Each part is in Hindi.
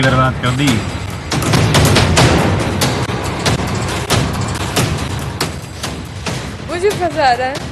बर्बाद कर दी। मुझे फंसा रहा है।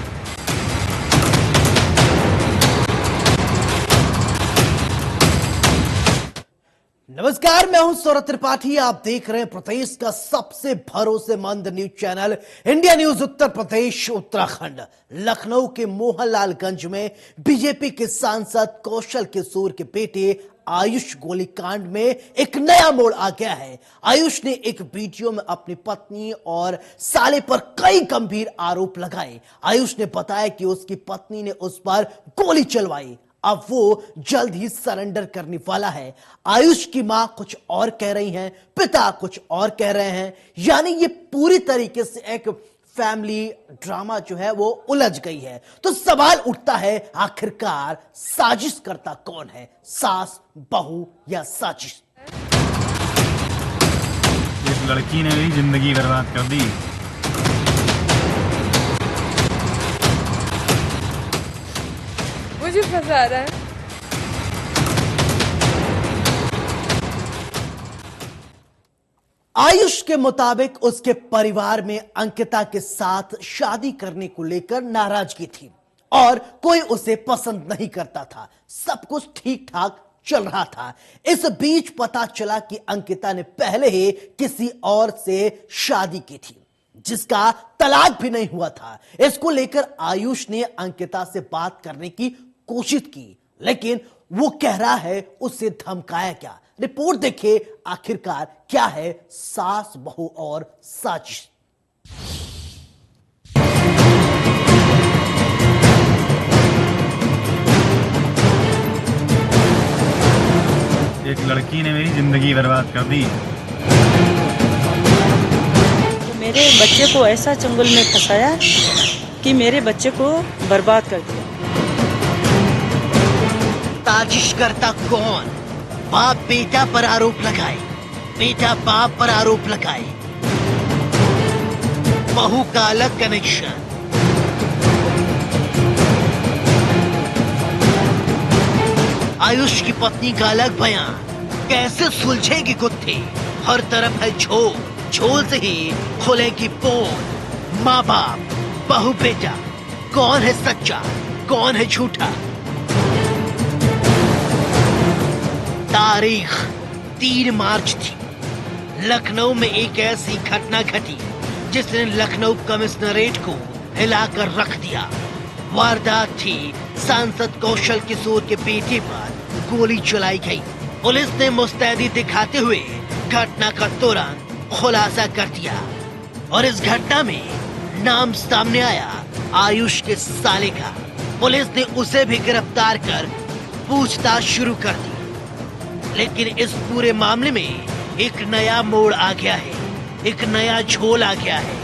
नमस्कार, मैं हूं सौरभ त्रिपाठी। आप देख रहे हैं प्रदेश का सबसे भरोसेमंद news channel India news Uttar Pradesh Uttarakhand. Lucknow के मोहनलालगंज में बीजेपी के सांसद कौशल किशोर के बेटे आयुष गोलीकांड में एक नया मोड़ आ गया है। आयुष ने एक वीडियो में अपनी पत्नी और साले पर कई गंभीर आरोप लगाए। आयुष ने बताया कि उसकी पत्नी ने उस पर गोली चलवाई। अब वो जल्द ही सरेंडर करने वाला है। आयुष की मां कुछ और कह रही हैं, पिता कुछ और कह रहे हैं। यानी ये पूरी तरीके से एक फैमिली ड्रामा जो है वो उलझ गई है। तो सवाल उठता है, आखिरकार साजिश करता कौन है, सास, बहू या साजिश? इस लड़की ने मेरी जिंदगी बर्बाद कर दी। मुझे फंसा रहा है। आयुष के मुताबिक उसके परिवार में अंकिता के साथ शादी करने को लेकर नाराजगी थी और कोई उसे पसंद नहीं करता था। सब कुछ ठीक ठाक चल रहा था। इस बीच पता चला कि अंकिता ने पहले ही किसी और से शादी की थी, जिसका तलाक भी नहीं हुआ था। इसको लेकर आयुष ने अंकिता से बात करने की कोशिश की, लेकिन वो कह रहा है उसे धमकाया क्या। रिपोर्ट देखिए, आखिरकार क्या है सास, बहू और साजिश। एक लड़की ने मेरी जिंदगी बर्बाद कर दी। तो मेरे बच्चे को ऐसा चंगुल में फंसाया कि मेरे बच्चे को बर्बाद कर दिया। साजिश करता कौन? बाप बेटा पर आरोप लगाए, बेटा बाप पर आरोप लगाए, बहू का अलग कनेक्शन। आयुष की पत्नी का अलग बयान। कैसे सुलझेगी गुत्थी? हर तरफ है झोल, झोल से ही खुलेगी पोल। माँ बाप, बहू बेटा, कौन है सच्चा, कौन है झूठा? तारीख 3 मार्च थी। लखनऊ में एक ऐसी घटना घटी जिसने लखनऊ कमिश्नरेट को हिलाकर रख दिया। वारदात थी सांसद कौशल किशोर के बेटे पर गोली चलाई गई। पुलिस ने मुस्तैदी दिखाते हुए घटना का तुरंत खुलासा कर दिया और इस घटना में नाम सामने आया आयुष के साले का। पुलिस ने उसे भी गिरफ्तार कर पूछताछ शुरू कर दी। लेकिन इस पूरे मामले में एक नया मोड़ आ गया है, एक नया झोल आ गया है।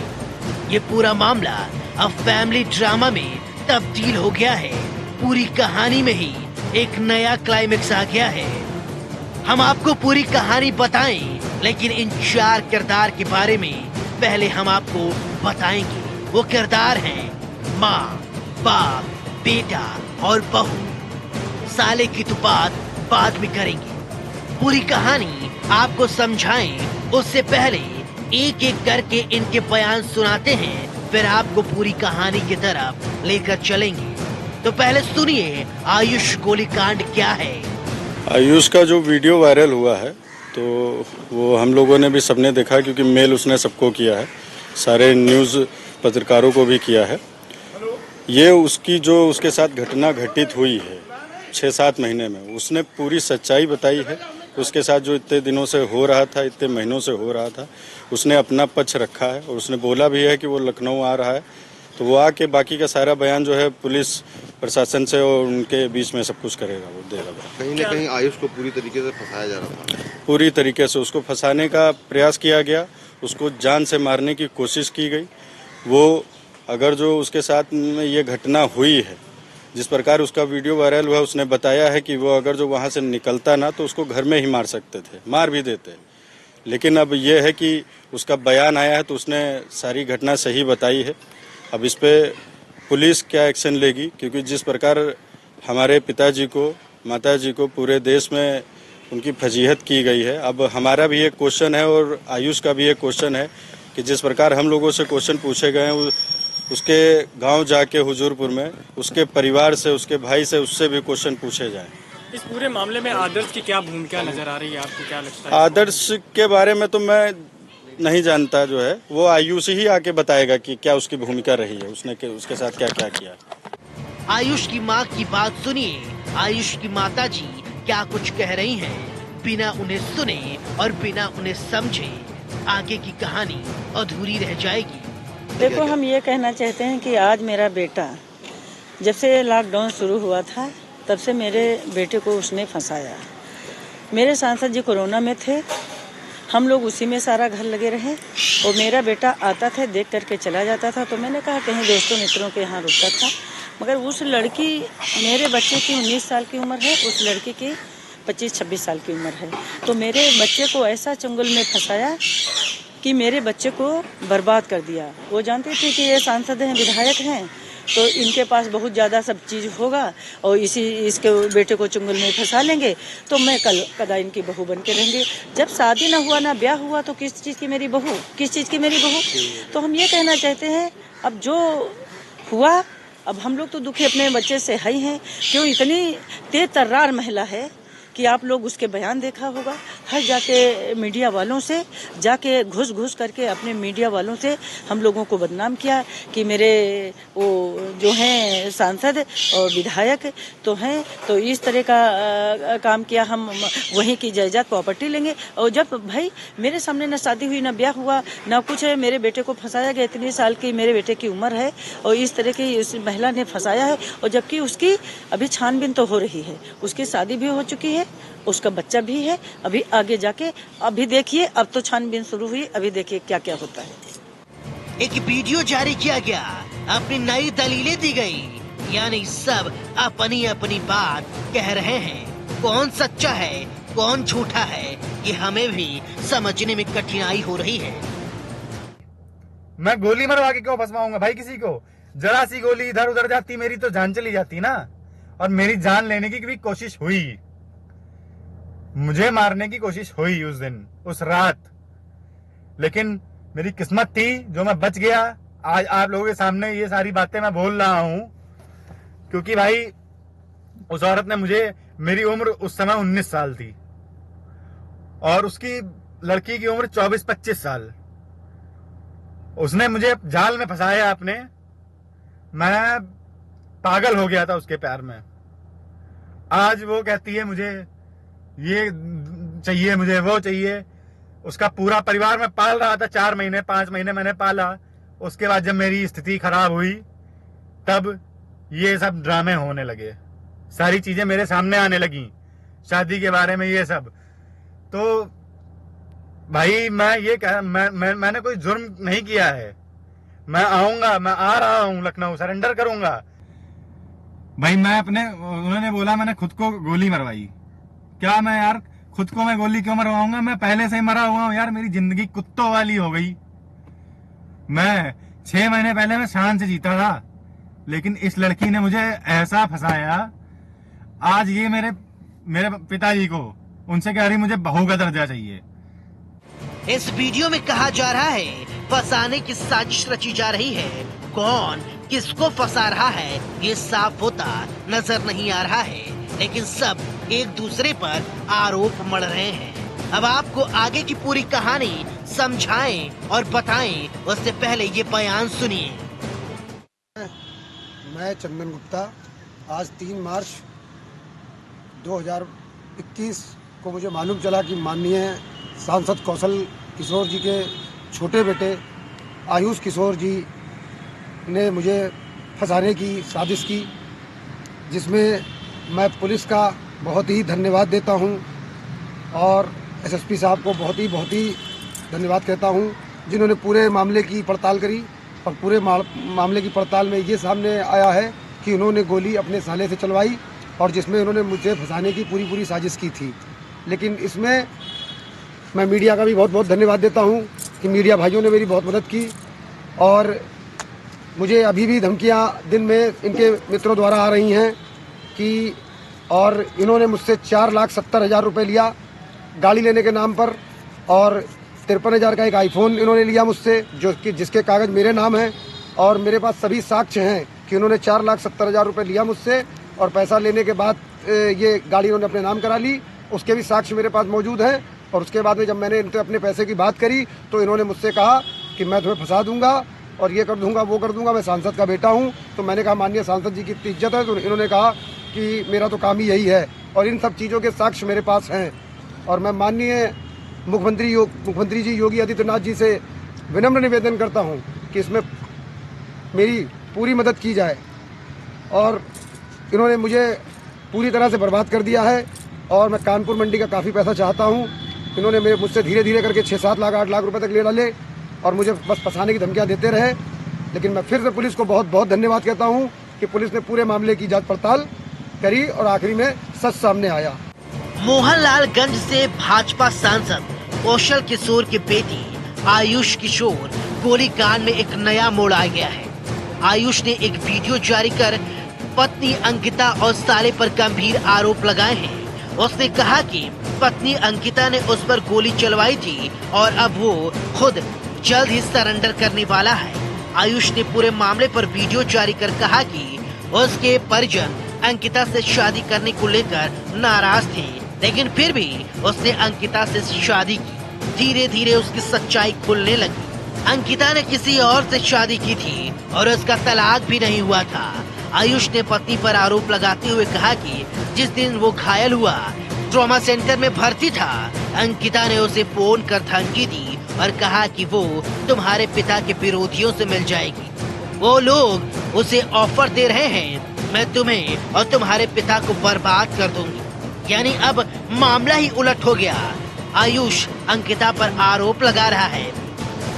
ये पूरा मामला अब फैमिली ड्रामा में तब्दील हो गया है। पूरी कहानी में ही एक नया क्लाइमेक्स आ गया है। हम आपको पूरी कहानी बताएं, लेकिन इन 4 किरदार के बारे में पहले हम आपको बताएंगे। वो किरदार हैं माँ, बाप, बेटा और बहू। साले की तो बात बाद में करेंगे। पूरी कहानी आपको समझाएं उससे पहले एक एक करके इनके बयान सुनाते हैं, फिर आपको पूरी कहानी की तरफ लेकर चलेंगे। तो पहले सुनिए आयुष गोलीकांड क्या है। आयुष का जो वीडियो वायरल हुआ है तो वो हम लोगों ने भी सबने देखा, क्योंकि मेल उसने सबको किया है, सारे न्यूज़ पत्रकारों को भी किया है। ये उसकी जो उसके साथ घटना घटित हुई है 6-7 महीने में, उसने पूरी सच्चाई बताई है। उसके साथ जो इतने दिनों से हो रहा था, इतने महीनों से हो रहा था, उसने अपना पक्ष रखा है और उसने बोला भी है कि वो लखनऊ आ रहा है। तो वो आके बाकी का सारा बयान जो है पुलिस प्रशासन से और उनके बीच में सब कुछ करेगा, वो देगा। कहीं ना कहीं आयुष को पूरी तरीके से फंसाया जा रहा था। पूरी तरीके से उसको फंसाने का प्रयास किया गया, उसको जान से मारने की कोशिश की गई। वो अगर जो उसके साथ में ये घटना हुई है, जिस प्रकार उसका वीडियो वायरल हुआ, उसने बताया है कि वो अगर जो वहाँ से निकलता ना तो उसको घर में ही मार सकते थे, मार भी देते। लेकिन अब ये है कि उसका बयान आया है तो उसने सारी घटना सही बताई है। अब इस पे पुलिस क्या एक्शन लेगी, क्योंकि जिस प्रकार हमारे पिताजी को, माताजी को पूरे देश में उनकी फजीहत की गई है। अब हमारा भी एक क्वेश्चन है और आयुष का भी एक क्वेश्चन है कि जिस प्रकार हम लोगों से क्वेश्चन पूछे गए हैं उसके गांव जाके हुजूरपुर में उसके परिवार से, उसके भाई से, उससे भी क्वेश्चन पूछे जाएं। इस पूरे मामले में आदर्श की क्या भूमिका नजर आ रही है, आपको क्या लगता है? आदर्श के बारे में तो मैं नहीं जानता, जो है वो आयुष ही आके बताएगा कि क्या उसकी भूमिका रही है, उसके साथ क्या क्या किया। आयुष की माँ की बात सुनिए। आयुष की माता जी क्या कुछ कह रही हैं, बिना उन्हें सुने और बिना उन्हें समझे आगे की कहानी अधूरी रह जाएगी। देखो, हम ये कहना चाहते हैं कि आज मेरा बेटा, जब से लॉकडाउन शुरू हुआ था तब से मेरे बेटे को उसने फंसाया। मेरे सांसद जी कोरोना में थे, हम लोग उसी में सारा घर लगे रहे और मेरा बेटा आता था, देख करके चला जाता था। तो मैंने कहा कहीं दोस्तों मित्रों के यहाँ रुकता था, मगर उस लड़की, मेरे बच्चे की 19 साल की उम्र है, उस लड़की की 25-26 साल की उम्र है। तो मेरे बच्चे को ऐसा चंगुल में फंसाया कि मेरे बच्चे को बर्बाद कर दिया। वो जानते थे कि ये सांसद हैं, विधायक हैं, तो इनके पास बहुत ज़्यादा सब चीज़ होगा और इसके बेटे को चुंगल में फंसा लेंगे तो मैं कदा इनकी बहू बन के रहेंगे। जब शादी ना हुआ, ना ब्याह हुआ, तो किस चीज़ की मेरी बहू, किस चीज़ की मेरी बहू? तो हम ये कहना चाहते हैं, अब जो हुआ, अब हम लोग तो दुखी अपने बच्चे से है ही हैं। क्यों इतनी तेज तर्रार महिला है कि आप लोग उसके बयान देखा होगा, हर जाके मीडिया वालों से जाके घुस करके अपने मीडिया वालों से हम लोगों को बदनाम किया कि मेरे वो जो हैं सांसद और विधायक तो हैं, तो इस तरह का काम किया, हम वहीं की जायदाद प्रॉपर्टी लेंगे। और जब भाई मेरे सामने ना शादी हुई, ना ब्याह हुआ, ना कुछ है, मेरे बेटे को फंसाया गया। इतनी साल की मेरे बेटे की उम्र है और इस तरह की उस महिला ने फंसाया है। और जबकि उसकी अभी छानबीन तो हो रही है, उसकी शादी भी हो चुकी है, उसका बच्चा भी है। अभी आगे जाके अभी देखिए, अब तो छानबीन शुरू हुई, अभी देखिए क्या क्या होता है। एक वीडियो जारी किया गया, अपनी नई दलीलें दी गई, यानी सब अपनी अपनी बात कह रहे हैं। कौन सच्चा है, कौन झूठा है, ये हमें भी समझने में कठिनाई हो रही है। मैं गोली मरवा के क्यों फंसवाऊंगा भाई किसी को? जरा सी गोली इधर उधर जाती मेरी तो जान चली जाती ना। और मेरी जान लेने की भी कोशिश हुई, मुझे मारने की कोशिश हुई उस दिन, उस रात, लेकिन मेरी किस्मत थी जो मैं बच गया। आज आप लोगों के सामने ये सारी बातें मैं बोल रहा हूं क्योंकि भाई उस औरत ने मुझे, मेरी उम्र उस समय 19 साल थी और उसकी लड़की की उम्र 24-25 साल। उसने मुझे जाल में फंसाया आपने, मैं पागल हो गया था उसके प्यार में। आज वो कहती है मुझे ये चाहिए, मुझे वो चाहिए। उसका पूरा परिवार मैं पाल रहा था, 4 महीने 5 महीने मैंने पाला। उसके बाद जब मेरी स्थिति खराब हुई तब ये सब ड्रामे होने लगे, सारी चीजें मेरे सामने आने लगी, शादी के बारे में ये सब। तो भाई मैं ये मैंने कोई जुर्म नहीं किया है। मैं आऊंगा, मैं आ रहा हूं लखनऊ, सरेंडर करूंगा। भाई मैं उन्होंने बोला मैंने खुद को गोली मरवाई। क्या मैं यार खुद को मैं गोली क्यों मरवाऊंगा? मैं पहले से ही मरा हुआ हूं यार, मेरी जिंदगी कुत्तों वाली हो गई। मैं 6 महीने पहले मैं शान से जीता था, लेकिन इस लड़की ने मुझे ऐसा फंसाया। आज ये मेरे पिताजी को उनसे कह रही मुझे बहू का दर्जा चाहिए। इस वीडियो में कहा जा रहा है फंसाने की साजिश रची जा रही है। कौन किसको फंसा रहा है ये साफ होता नजर नहीं आ रहा है, लेकिन सब एक दूसरे पर आरोप मढ़ रहे हैं। अब आपको आगे की पूरी कहानी समझाएं और बताएं, उससे पहले ये बयान सुनिए। मैं चंदन गुप्ता, आज 3 मार्च 2021 को मुझे मालूम चला कि माननीय सांसद कौशल किशोर जी के छोटे बेटे आयुष किशोर जी ने मुझे फंसाने की साजिश की, जिसमें मैं पुलिस का बहुत ही धन्यवाद देता हूं और एसएसपी साहब को बहुत ही धन्यवाद कहता हूं, जिन्होंने पूरे मामले की पड़ताल करी। और पूरे मामले की पड़ताल में ये सामने आया है कि उन्होंने गोली अपने साले से चलवाई और जिसमें उन्होंने मुझे फंसाने की पूरी साजिश की थी। लेकिन इसमें मैं मीडिया का भी बहुत धन्यवाद देता हूं कि मीडिया भाइयों ने मेरी बहुत मदद की। और मुझे अभी भी धमकियां दिन में इनके मित्रों द्वारा आ रही हैं कि और इन्होंने मुझसे 4,70,000 रुपये लिया गाड़ी लेने के नाम पर, और 53,000 का एक आईफोन इन्होंने लिया मुझसे, जो कि जिसके कागज़ मेरे नाम हैं, और मेरे पास सभी साक्ष्य हैं कि उन्होंने 4,70,000 रुपये लिया मुझसे, और पैसा लेने के बाद ये गाड़ी उन्होंने अपने नाम करा ली। उसके भी साक्ष्य मेरे पास मौजूद हैं। और उसके बाद में जब मैंने इनसे अपने पैसे की बात करी तो इन्होंने मुझसे कहा कि मैं तुम्हें फंसा दूंगा और ये कर दूंगा, वो कर दूंगा, मैं सांसद का बेटा हूँ। तो मैंने कहा माननीय सांसद जी की इतनी इज्जत है, तो इन्होंने कहा कि मेरा तो काम ही यही है, और इन सब चीज़ों के साक्ष्य मेरे पास हैं। और मैं माननीय मुख्यमंत्री जी योगी आदित्यनाथ जी से विनम्र निवेदन करता हूँ कि इसमें मेरी पूरी मदद की जाए। और इन्होंने मुझे पूरी तरह से बर्बाद कर दिया है, और मैं कानपुर मंडी का काफ़ी पैसा चाहता हूँ। इन्होंने मुझसे धीरे धीरे करके 6-7 लाख 8 लाख रुपए तक ले डाले, और मुझे बस फंसाने की धमकियाँ देते रहे। लेकिन मैं फिर से पुलिस को बहुत बहुत धन्यवाद कहता हूँ कि पुलिस ने पूरे मामले की जांच पड़ताल करी और आखिरी में सच सामने आया। मोहनलालगंज से भाजपा सांसद कौशल किशोर की बेटी आयुष किशोर गोलीकांड में एक नया मोड़ आ गया है। आयुष ने एक वीडियो जारी कर पत्नी अंकिता और साले पर गंभीर आरोप लगाए हैं। उसने कहा कि पत्नी अंकिता ने उस पर गोली चलवाई थी और अब वो खुद जल्द ही सरेंडर करने वाला है। आयुष ने पूरे मामले पर वीडियो जारी कर कहा कि उसके परिजन अंकिता से शादी करने को लेकर नाराज थे, लेकिन फिर भी उसने अंकिता से शादी की। धीरे धीरे उसकी सच्चाई खुलने लगी। अंकिता ने किसी और से शादी की थी और उसका तलाक भी नहीं हुआ था। आयुष ने पत्नी पर आरोप लगाते हुए कहा कि जिस दिन वो घायल हुआ ट्रॉमा सेंटर में भर्ती था, अंकिता ने उसे फोन कर धमकी दी और कहा कि वो तुम्हारे पिता के विरोधियों से मिल जाएगी। वो लोग उसे ऑफर दे रहे हैं, मैं तुम्हें और तुम्हारे पिता को बर्बाद कर दूंगी। यानी अब मामला ही उलट हो गया। आयुष अंकिता पर आरोप लगा रहा है।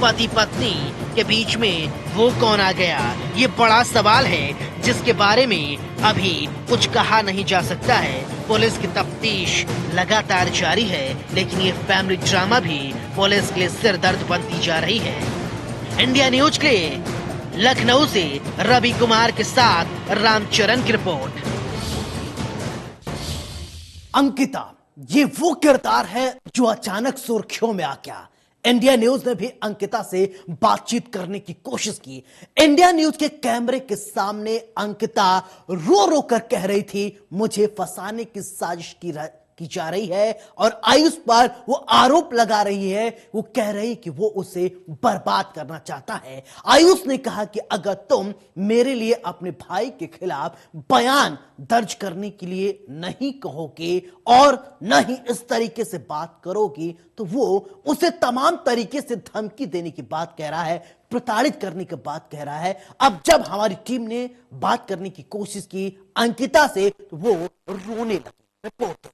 पति पत्नी के बीच में वो कौन आ गया, ये बड़ा सवाल है जिसके बारे में अभी कुछ कहा नहीं जा सकता है। पुलिस की तफ्तीश लगातार जारी है, लेकिन ये फैमिली ड्रामा भी पुलिस के लिए सिरदर्द बनती जा रही है। इंडिया न्यूज के लिए लखनऊ से रवि कुमार के साथ रामचरण की रिपोर्ट। अंकिता ये वो किरदार है जो अचानक सुर्खियों में आ गया। इंडिया न्यूज ने भी अंकिता से बातचीत करने की कोशिश की। इंडिया न्यूज के कैमरे के सामने अंकिता रो रो कर कह रही थी मुझे फंसाने की साजिश की जा रही है, और आयुष पर वो आरोप लगा रही है। वो कह रही कि वो उसे बर्बाद करना चाहता है। आयुष ने कहा कि अगर तुम मेरे लिए अपने भाई के खिलाफ बयान दर्ज करने के लिए नहीं कहोगे और न ही इस तरीके से बात करोगी, तो वो उसे तमाम तरीके से धमकी देने की बात कह रहा है, प्रताड़ित करने की बात कह रहा है। अब जब हमारी टीम ने बात करने की कोशिश की अंकिता से, तो वो रोने लगी। रिपोर्ट।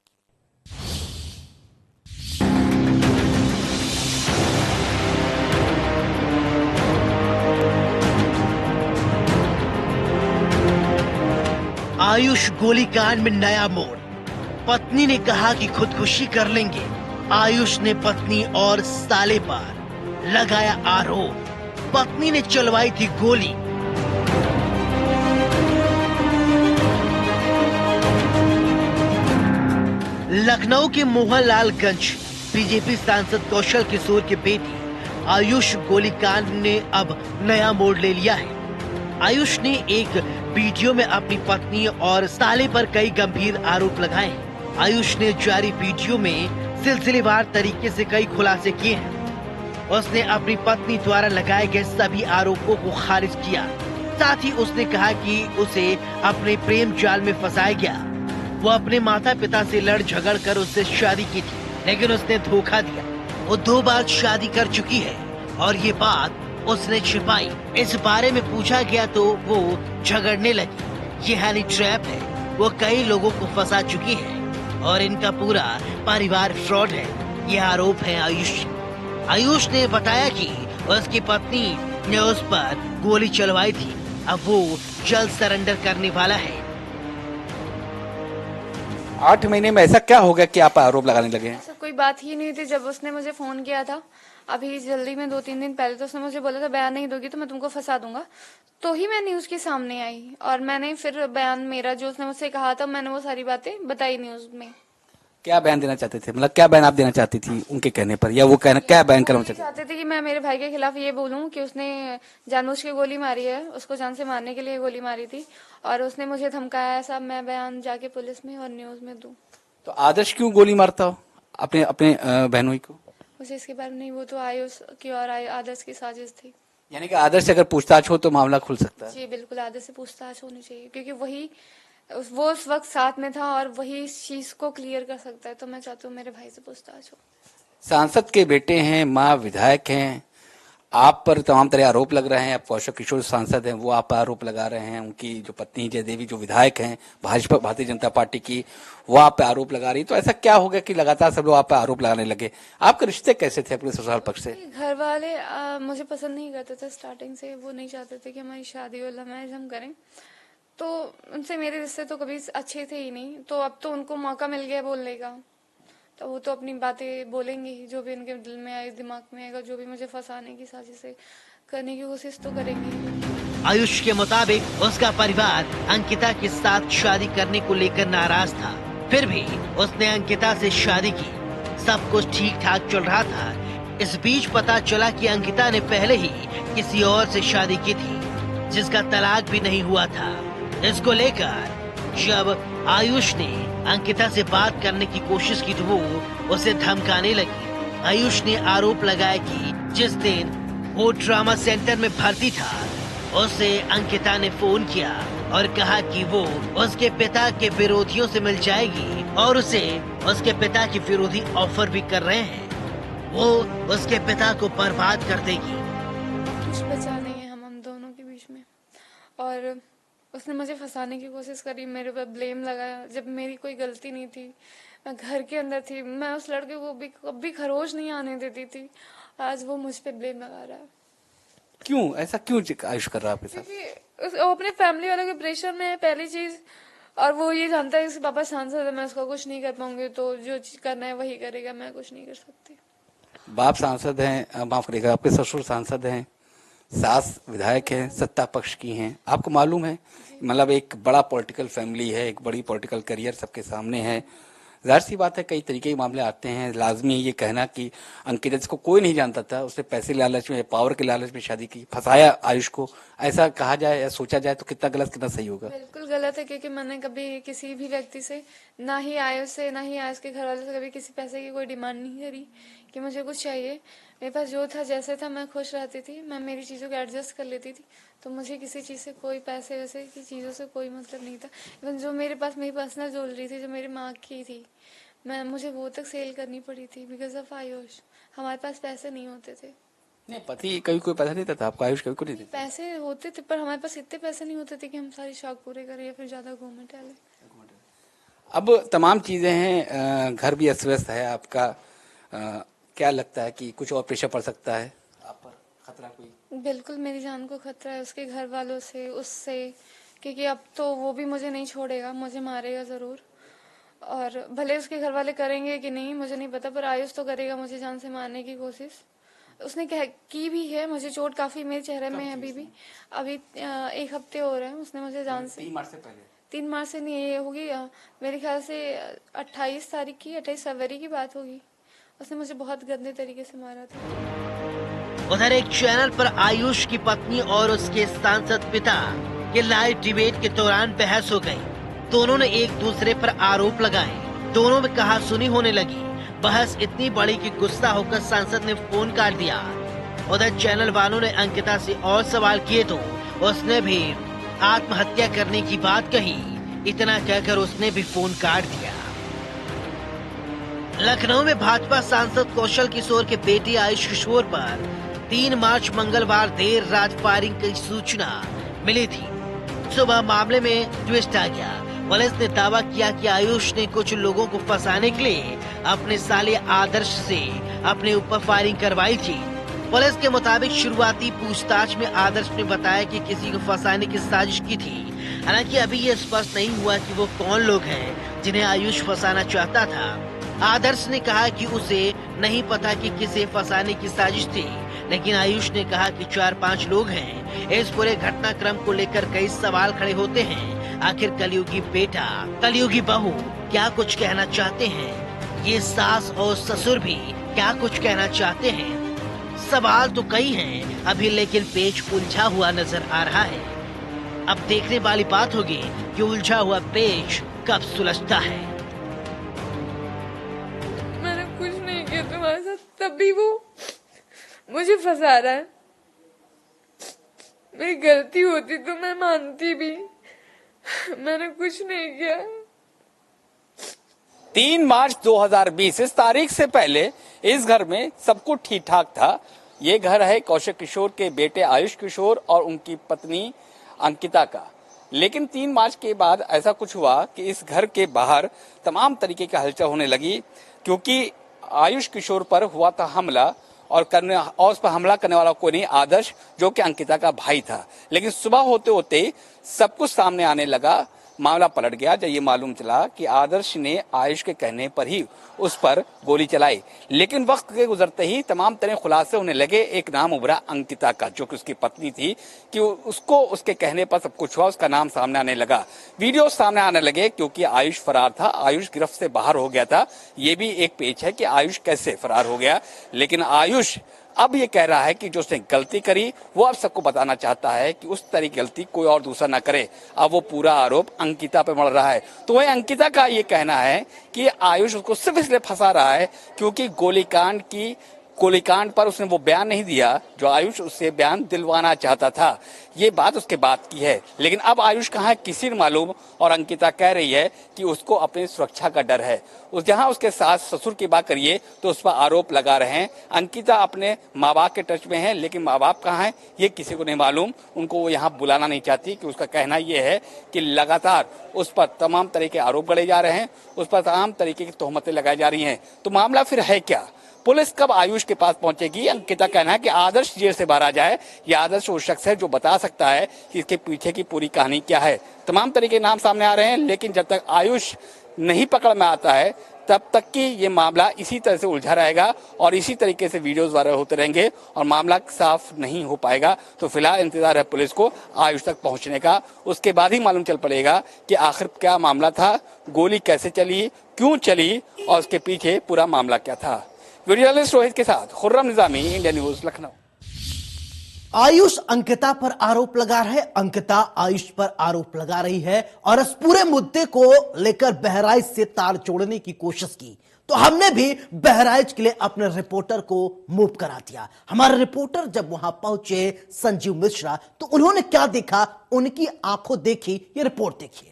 आयुष गोलीकांड में नया मोड़। पत्नी ने कहा कि खुदकुशी कर लेंगे। आयुष ने पत्नी और साले पर लगाया आरोप। पत्नी ने चलवाई थी गोली। लखनऊ के मोहनलालगंज बीजेपी सांसद कौशल किशोर की बेटी आयुष गोलीकांड ने अब नया मोड़ ले लिया है। आयुष ने एक वीडियो में अपनी पत्नी और साले पर कई गंभीर आरोप लगाए हैं। आयुष ने जारी वीडियो में सिलसिलेवार तरीके से कई खुलासे किए हैं। उसने अपनी पत्नी द्वारा लगाए गए सभी आरोपों को खारिज किया। साथ ही उसने कहा कि उसे अपने प्रेम जाल में फंसाया गया। वो अपने माता पिता से लड़ झगड़ कर उससे शादी की थी, लेकिन उसने धोखा दिया। वो 2 बार शादी कर चुकी है और ये बात उसने छिपाई। इस बारे में पूछा गया तो वो झगड़ने लगी। ये हनी ट्रैप है। वो कई लोगों को फंसा चुकी है और इनका पूरा परिवार फ्रॉड है। ये आरोप है आयुष ने बताया कि उसकी पत्नी ने उस पर गोली चलवाई थी। अब वो जल्द सरेंडर करने वाला है। 8 महीने में ऐसा क्या हो गया कि आप आरोप लगाने लगे हैं? ऐसा कोई बात ही नहीं थी। जब उसने मुझे फोन किया था अभी जल्दी में 2-3 दिन पहले, तो उसने मुझे बोला था बयान नहीं दोगी तो मैं तुमको फंसा दूंगा। तो ही मैं न्यूज के सामने आई और मैंने फिर बयान मेरा जो उसने मुझसे कहा था मैंने वो सारी बातें बताई न्यूज में। क्या बयान देना चाहते थे, मतलब क्या बयान आप देना चाहती थी उनके कहने पर, या वो कहना क्या बयान करना चाहते थे कि मैं मेरे भाई के खिलाफ ये बोलूं कि उसने जानबूझ के गोली मारी है, उसको जान से मारने के लिए गोली मारी थी और उसने मुझे धमकाया है। साहब मैं बयान जाके पुलिस में और न्यूज में दूं। तो आदर्श क्यों गोली मारता हो अपने अपने बहनोई को? मुझे इसके बारे में नहीं, वो तो आयुष की और आदर्श की साजिश थी। यानी कि आदर्श से अगर पूछताछ हो तो मामला खुल सकता है? जी बिल्कुल, आदर्श से पूछताछ होनी चाहिए क्योंकि वो उस वक्त साथ में था और वही इस चीज को क्लियर कर सकता है। तो मैं चाहती हूँ मेरे भाई से पूछताछ हो। सांसद के बेटे हैं, माँ विधायक हैं, आप पर तमाम तरह आरोप लग रहे हैं। अब कौशल किशोर सांसद हैं, वो आप पर आरोप लगा रहे हैं। उनकी जो पत्नी जयदेवी जो विधायक हैं भाजपा भारतीय जनता पार्टी की, वो आप पे आरोप लगा रही। तो ऐसा क्या हो गया कि लगातार सब लोग आप पे आरोप लगाने लगे? आपके रिश्ते कैसे थे अपने ससुराल पक्ष से? घर वाले मुझे पसंद नहीं करते थे स्टार्टिंग से। वो नहीं चाहते थे कि हमारी शादी और लव मैरिज हम करें, तो उनसे मेरे रिश्ते तो कभी अच्छे थे ही नहीं। तो अब तो उनको मौका मिल गया बोलने का, तो वो तो अपनी बातें बोलेंगे ही, जो भी उनके दिल में आए दिमाग में आएगा, जो भी मुझे फंसाने की साजिश करने की कोशिश तो करेंगे। आयुष के मुताबिक उसका परिवार अंकिता के साथ शादी करने को लेकर नाराज था, फिर भी उसने अंकिता से शादी की। सब कुछ ठीक ठाक चल रहा था। इस बीच पता चला कि अंकिता ने पहले ही किसी और से शादी की थी, जिसका तलाक भी नहीं हुआ था। इसको लेकर जब आयुष ने अंकिता से बात करने की कोशिश की तो वो उसे धमकाने लगी। आयुष ने आरोप लगाया कि जिस दिन वो ट्रॉमा सेंटर में भर्ती था उसे अंकिता ने फोन किया और कहा कि वो उसके पिता के विरोधियों से मिल जाएगी और उसे उसके पिता के विरोधी ऑफर भी कर रहे हैं। वो उसके पिता को बर्बाद कर देगी। कुछ बचा नहीं है हम दोनों के बीच में। और उसने मुझे फंसाने की कोशिश करी, मेरे पर ब्लेम लगाया जब मेरी कोई गलती नहीं थी। मैं घर के अंदर थी, मैं उस लड़के को भी कभी खरोच नहीं आने देती थी। आज वो मुझ पे ब्लेम लगा रहा है। क्यों ऐसा क्यों आयुष कर रहा है आपके साथ? क्योंकि वो अपने फैमिली वालों के प्रेशर में है पहली चीज, और वो ये जानता है कि पापा सांसद है, मैं उसका कुछ नहीं कर पाऊंगी, तो जो करना है वही करेगा, मैं कुछ नहीं कर सकती। बाप सांसद हैं, माफ करिएगा, आपके ससुर सांसद हैं, सास विधायक हैं, सत्ता पक्ष की हैं। आपको मालूम है मतलब एक बड़ा पॉलिटिकल फैमिली है, एक बड़ी पॉलिटिकल करियर सबके सामने है। जाहिर सी बात है कई तरीके के मामले आते हैं। लाजमी ये कहना कि अंकिता जिसको कोई नहीं जानता था, उसने पैसे लालच में, पावर के लालच में शादी की, फंसाया आयुष को, ऐसा कहा जाए या सोचा जाए तो कितना गलत कितना सही होगा? बिल्कुल गलत है, क्योंकि मैंने कभी किसी भी व्यक्ति से, ना ही आयुष से ना ही आयुष के घर वालों से कभी किसी पैसे की कोई डिमांड नहीं करी कि मुझे कुछ चाहिए। मेरे पास जो था जैसे था मैं खुश रहती थी, मैं मेरी चीज़ों को एडजस्ट कर लेती थी, तो मुझे किसी चीज़ से कोई पैसे वैसे की चीज़ों से कोई मतलब नहीं था। इवन जो मेरे पास मेरी पर्सनल ज्वेलरी थी जो मेरी माँ की थी, मुझे वो तक सेल करनी पड़ी थी बिकॉज ऑफ आयुष। हमारे पास पैसे नहीं होते थे। नहीं, पति कभी कोई पैसा नहीं देता आपको? आयुष कभी कोई नहीं देता? पैसे होते थे पर हमारे पास इतने पैसे नहीं होते थे कि हम सारी शौक पूरे करें या फिर ज्यादा घूमे टहले। अब तमाम चीजें हैं, घर भी अस्त व्यस्त है आपका, क्या लगता है कि कुछ और प्रेशर पड़ सकता है आप पर, खतरा कोई? बिल्कुल मेरी जान को खतरा है, उसके घर वालों से, उससे, क्योंकि अब तो वो भी मुझे नहीं छोड़ेगा, मुझे मारेगा जरूर। और भले उसके घर वाले करेंगे कि नहीं मुझे नहीं पता, पर आयुष तो करेगा मुझे जान से मारने की कोशिश। उसने की भी है, मुझे चोट काफी मेरे चेहरे में है अभी 1 हफ्ते हो रहे हैं। उसने मुझे जान से 3 मार्च से पहले, 3 मार्च से नहीं, ये होगी मेरे ख्याल से 28 तारीख की, 28 फरवरी की बात होगी। उसने मुझे बहुत गंदे तरीके से मारा था। उधर एक चैनल पर आयुष की पत्नी और उसके सांसद पिता के लाइव डिबेट के दौरान बहस हो गई। दोनों ने एक दूसरे पर आरोप लगाए, दोनों में कहासुनी होने लगी। बहस इतनी बड़ी कि गुस्सा होकर सांसद ने फोन काट दिया। उधर चैनल वालों ने अंकिता से और सवाल किए तो उसने भी आत्महत्या करने की बात कही। इतना कहकर उसने भी फोन काट दिया। लखनऊ में भाजपा सांसद कौशल किशोर के बेटे आयुष किशोर पर 3 मार्च मंगलवार देर रात फायरिंग की सूचना मिली थी। सुबह मामले में ट्विस्ट आ गया। पुलिस ने दावा किया कि आयुष ने कुछ लोगों को फंसाने के लिए अपने साले आदर्श से अपने ऊपर फायरिंग करवाई थी। पुलिस के मुताबिक शुरुआती पूछताछ में आदर्श ने बताया कि किसी को फंसाने की साजिश की थी। हालांकि अभी ये स्पष्ट नहीं हुआ कि वो कौन लोग हैं जिन्हें आयुष फंसाना चाहता था। आदर्श ने कहा कि उसे नहीं पता कि किसे फंसाने की साजिश थी, लेकिन आयुष ने कहा कि 4-5 लोग हैं। इस पूरे घटनाक्रम को लेकर कई सवाल खड़े होते हैं। आखिर कलयुगी बेटा, कलयुगी बहू क्या कुछ कहना चाहते हैं? ये सास और ससुर भी क्या कुछ कहना चाहते हैं? सवाल तो कई हैं अभी, लेकिन पेच उलझा हुआ नजर आ रहा है। अब देखने वाली बात होगी कि उलझा हुआ पेच कब सुलझता है। मैंने कुछ नहीं किया तुम्हारे साथ, तब भी वो मुझे फंसा रहा है। मेरी गलती होती तो मैं मानती भी, मैंने कुछ नहीं किया। 3 मार्च 2020 इस तारीख से पहले इस घर में सब कुछ ठीक ठाक था। ये घर है कौशिक किशोर के बेटे आयुष किशोर और उनकी पत्नी अंकिता का। लेकिन 3 मार्च के बाद ऐसा कुछ हुआ कि इस घर के बाहर तमाम तरीके की हलचल होने लगी, क्योंकि आयुष किशोर पर हुआ था हमला और उस पर हमला करने वाला कोई नहीं, आदर्श, जो कि अंकिता का भाई था। लेकिन सुबह होते होते सब कुछ सामने आने लगा, मामला पलट गया जब ये मालूम चला कि आदर्श ने आयुष के कहने पर ही उस पर गोली चलाई। लेकिन वक्त के गुजरते ही तमाम तरह खुलासे होने लगे। एक नाम उभरा अंकिता का, जो कि उसकी पत्नी थी, कि उसको उसके कहने पर सब कुछ हुआ। उसका नाम सामने आने लगा, वीडियो सामने आने लगे, क्योंकि आयुष फरार था, आयुष गिरफ्त से बाहर हो गया था। ये भी एक पेच है कि आयुष कैसे फरार हो गया। लेकिन आयुष अब ये कह रहा है कि जो उसने गलती करी वो अब सबको बताना चाहता है कि उस तरह की गलती कोई और दूसरा ना करे। अब वो पूरा आरोप अंकिता पे मढ़ रहा है। तो वही अंकिता का ये कहना है कि आयुष उसको सिर्फ इसलिए फंसा रहा है क्योंकि गोलीकांड पर उसने वो बयान नहीं दिया जो आयुष उससे बयान दिलवाना चाहता था। ये बात उसके बात की है। लेकिन अब आयुष कहाँ है किसी ने मालूम, और अंकिता कह रही है कि उसको अपनी सुरक्षा का डर है। जहां उसके सास ससुर की बात करिए तो उस पर आरोप लगा रहे हैं। अंकिता अपने माँ बाप के टच में है, लेकिन माँ बाप कहाँ है ये किसी को नहीं मालूम। उनको वो यहाँ बुलाना नहीं चाहती, कि उसका कहना ये है कि लगातार उस पर तमाम तरह के आरोप गढ़े जा रहे हैं, उस पर तमाम तरीके की तोहमतें लगाई जा रही हैं। तो मामला फिर है क्या? पुलिस कब आयुष के पास पहुंचेगी? अंकिता कहना है कि आदर्श जेल से बाहर आ जाए। ये आदर्श वो शख्स है जो बता सकता है कि इसके पीछे की पूरी कहानी क्या है। तमाम तरीके नाम सामने आ रहे हैं, लेकिन जब तक आयुष नहीं पकड़ में आता है तब तक कि ये मामला इसी तरह से उलझा रहेगा और इसी तरीके से वीडियोस वायरल होते रहेंगे और मामला साफ नहीं हो पाएगा। तो फिलहाल इंतजार है पुलिस को आयुष तक पहुंचने का। उसके बाद ही मालूम चल पड़ेगा कि आखिर क्या मामला था, गोली कैसे चली, क्यों चली और उसके पीछे पूरा मामला क्या था। वीडियो जर्नलिस्ट रोहित के साथ खुर्रम निजामी, इंडिया न्यूज, लखनऊ। आयुष अंकिता पर आरोप लगा रहे, अंकिता आयुष पर आरोप लगा रही है और इस पूरे मुद्दे को लेकर बहराइच से तार जोड़ने की कोशिश की तो हमने भी बहराइच के लिए अपने रिपोर्टर को मूव करा दिया। हमारे रिपोर्टर जब वहां पहुंचे संजीव मिश्रा, तो उन्होंने क्या देखा, उनकी आंखों देखी, ये रिपोर्ट देखिए।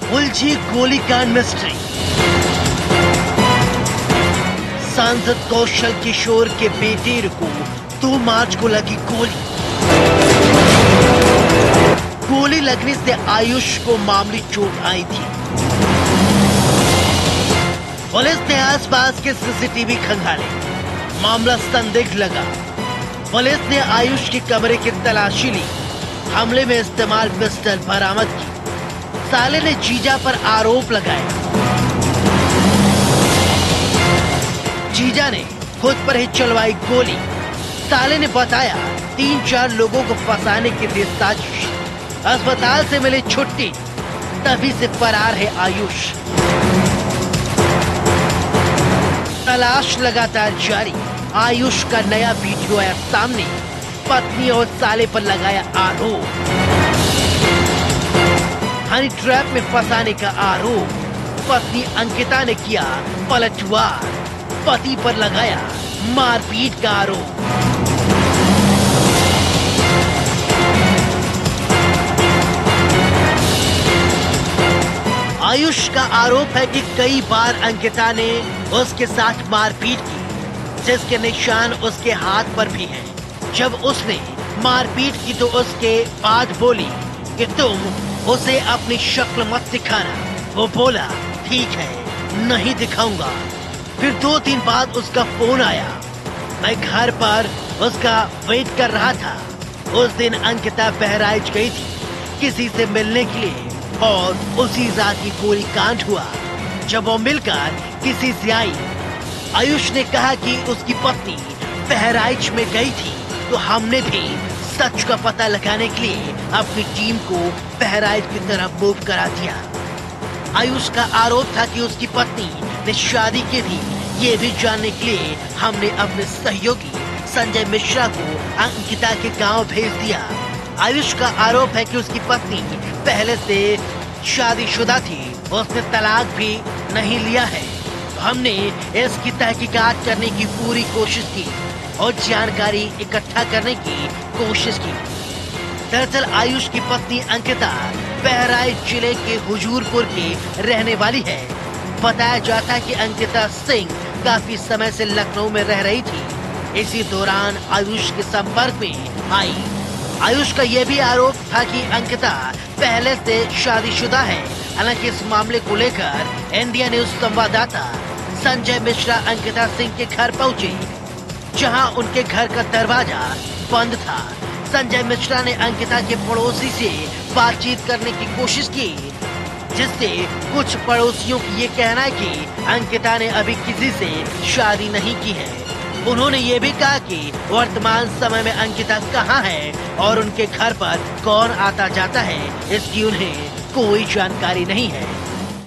उलझी गोलीकांड मिस्ट्री। सांसद कौशल किशोर के बेटे को 2 मार्च को लगी गोली। गोली लगने से आयुष को मामूली चोट आई थी। पुलिस ने आसपास के सीसीटीवी खंगाले, मामला संदिग्ध लगा। पुलिस ने आयुष के कमरे की तलाशी ली, हमले में इस्तेमाल पिस्टल बरामद की। साले ने जीजा पर आरोप लगाया। जीजा ने खुद पर ही चलवाई गोली। साले ने बताया 3-4 लोगों को फंसाने के लिए साजिश। अस्पताल से मिली छुट्टी, तभी से फरार है आयुष। तलाश लगातार जारी। आयुष का नया वीडियो आया सामने, पत्नी और साले पर लगाया आरोप। हनी ट्रैप में फंसाने का आरोप। पत्नी अंकिता ने किया पलटवार, पति पर लगाया मारपीट का आरोप। आयुष का आरोप है कि कई बार अंकिता ने उसके साथ मारपीट की, जिसके निशान उसके हाथ पर भी हैं। जब उसने मारपीट की तो उसके बाद बोली कि तुम उसे अपनी शक्ल मत दिखाना। वो बोला ठीक है, नहीं दिखाऊंगा। फिर 2 दिन बाद उसका फोन आया। मैं घर पर उसका वेट कर रहा था। उस दिन अंकिता बहराइच गई थी किसी से मिलने के लिए और उसी रात ही पूरी कांड हुआ। जब वो मिलकर किसी से आई, आयुष ने कहा कि उसकी पत्नी बहराइच में गई थी, तो हमने भी सच का पता लगाने के लिए अपनी टीम को बहराइच की तरफ मूव करा दिया। आयुष का आरोप था कि उसकी पत्नी ने शादी की थी। ये भी जानने के लिए हमने अपने सहयोगी संजय मिश्रा को अंकिता के गांव भेज दिया। आयुष का आरोप है कि उसकी पत्नी पहले से शादीशुदा थी, उसने तलाक भी नहीं लिया है। हमने इसकी तहकीकात करने की पूरी कोशिश की और जानकारी इकट्ठा करने की कोशिश की। दरअसल आयुष की पत्नी अंकिता बहराइच जिले के हुजूरपुर की रहने वाली है। बताया जाता है कि अंकिता सिंह काफी समय से लखनऊ में रह रही थी। इसी दौरान आयुष के संपर्क में आई। आयुष का यह भी आरोप था कि अंकिता पहले से शादीशुदा है। हालांकि इस मामले को लेकर इंडिया न्यूज संवाददाता संजय मिश्रा अंकिता सिंह के घर पहुंचे, जहां उनके घर का दरवाजा बंद था। संजय मिश्रा ने अंकिता के पड़ोसी से बातचीत करने की कोशिश की, जिससे कुछ पड़ोसियों की ये कहना है कि अंकिता ने अभी किसी से शादी नहीं की है। उन्होंने ये भी कहा कि वर्तमान समय में अंकिता कहाँ है और उनके घर पर कौन आता जाता है, इसकी उन्हें कोई जानकारी नहीं है।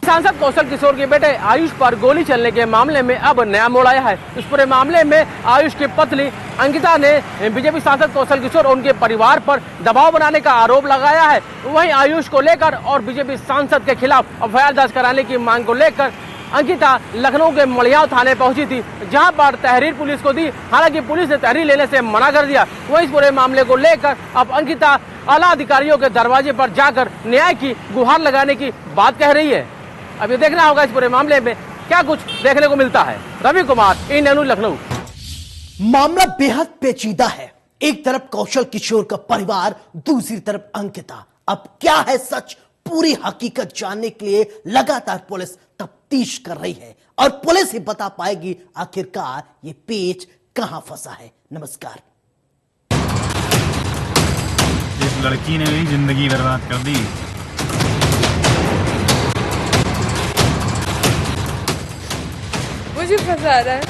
सांसद कौशल किशोर के बेटे आयुष पर गोली चलने के मामले में अब नया मोड़ आया है। इस पूरे मामले में आयुष की पत्नी अंकिता ने बीजेपी सांसद कौशल किशोर और उनके परिवार पर दबाव बनाने का आरोप लगाया है। वहीं आयुष को लेकर और बीजेपी सांसद के खिलाफ एफआईआर दर्ज कराने की मांग को लेकर अंकिता लखनऊ के मड़ियाव थाने पहुंची थी, जहां पर तहरीर पुलिस को दी। हालांकि पुलिस ने तहरीर लेने से मना कर दिया। वहीं इस पूरे मामले को लेकर अब अंकिता आला अधिकारियों के दरवाजे पर जाकर न्याय की गुहार लगाने की बात कह रही है। अब ये देखना होगा इस पूरे मामले में क्या कुछ देखने को मिलता है। Ravi Kumar, India news, Lucknow. मामला बेहद पेचीदा है। एक तरफ कौशल किशोर का परिवार, दूसरी तरफ अंकिता। अब क्या है सच, पूरी हकीकत जानने के लिए लगातार पुलिस तफ्तीश कर रही है और पुलिस ही बता पाएगी आखिरकार ये पेच कहां फंसा है। नमस्कार। इस लड़की ने मेरी जिंदगी बर्बाद कर दी। मुझे फंसा रहा है।